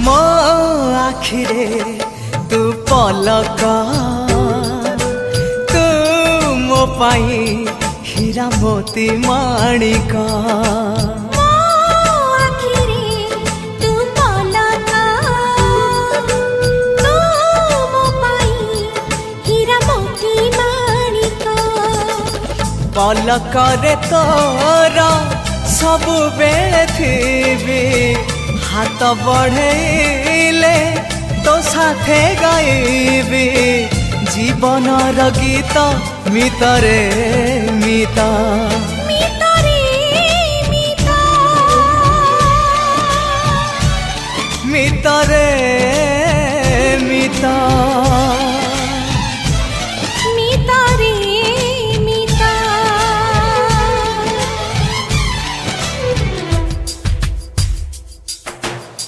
मो आखिरे तू पलक तू मो पाई हीरा मोती माणिक पलक रे तोर सबु बेले थी हाथ बढ़ेले तो साथे गाइबी जीवन गीत मितरे मिता मितरे